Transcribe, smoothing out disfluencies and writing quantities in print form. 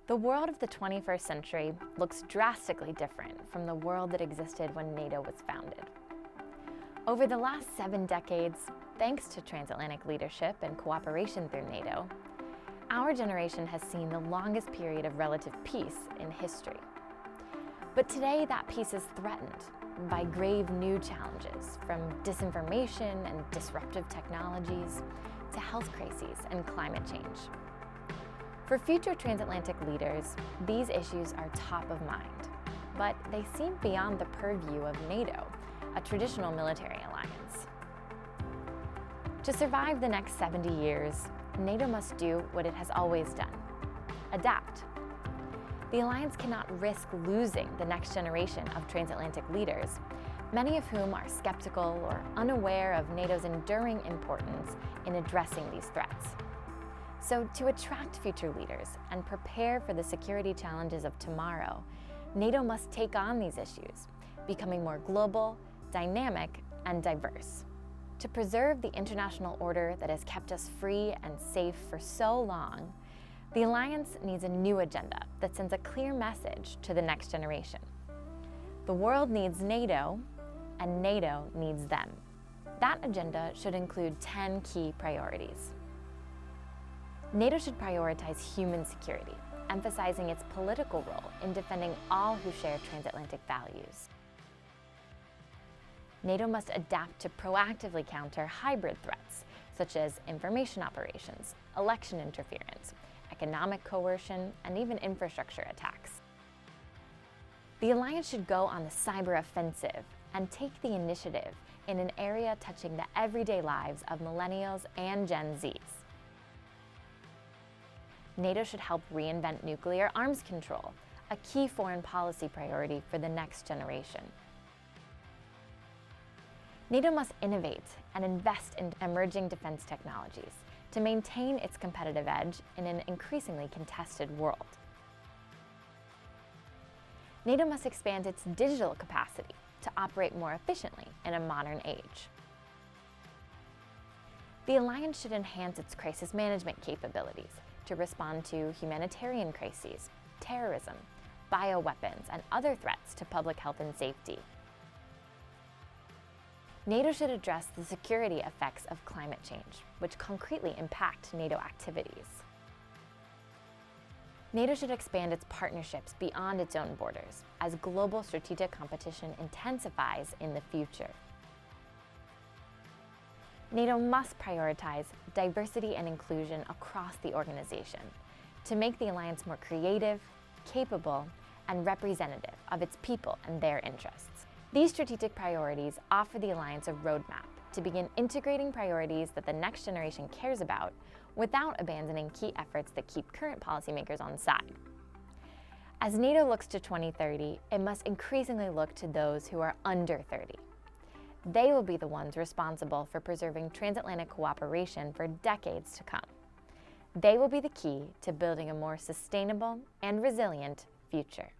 The world of the 21st century looks drastically different from the world that existed when NATO was founded. Over the last 7 decades, thanks to transatlantic leadership and cooperation through NATO, our generation has seen the longest period of relative peace in history. But today, that peace is threatened by grave new challenges, from disinformation and disruptive technologies to health crises and climate change. For future transatlantic leaders, these issues are top of mind, but they seem beyond the purview of NATO, a traditional military alliance. To survive the next 70 years, NATO must do what it has always done: adapt. The alliance cannot risk losing the next generation of transatlantic leaders, many of whom are skeptical or unaware of NATO's enduring importance in addressing these threats. So, to attract future leaders and prepare for the security challenges of tomorrow, NATO must take on these issues, becoming more global, dynamic, and diverse. To preserve the international order that has kept us free and safe for so long, the alliance needs a new agenda that sends a clear message to the next generation. The world needs NATO, and NATO needs them. That agenda should include 10 key priorities. NATO should prioritize human security, emphasizing its political role in defending all who share transatlantic values. NATO must adapt to proactively counter hybrid threats, such as information operations, election interference, economic coercion, and even infrastructure attacks. The alliance should go on the cyber offensive and take the initiative in an area touching the everyday lives of millennials and Gen Zs. NATO should help reinvent nuclear arms control, a key foreign policy priority for the next generation. NATO must innovate and invest in emerging defense technologies to maintain its competitive edge in an increasingly contested world. NATO must expand its digital capacity to operate more efficiently in a modern age. The alliance should enhance its crisis management capabilities to respond to humanitarian crises, terrorism, bioweapons, and other threats to public health and safety. NATO should address the security effects of climate change, which concretely impact NATO activities. NATO should expand its partnerships beyond its own borders as global strategic competition intensifies in the future. NATO must prioritize diversity and inclusion across the organization to make the alliance more creative, capable, and representative of its people and their interests. These strategic priorities offer the alliance a roadmap to begin integrating priorities that the next generation cares about without abandoning key efforts that keep current policymakers on side. As NATO looks to 2030, it must increasingly look to those who are under 30. They will be the ones responsible for preserving transatlantic cooperation for decades to come. They will be the key to building a more sustainable and resilient future.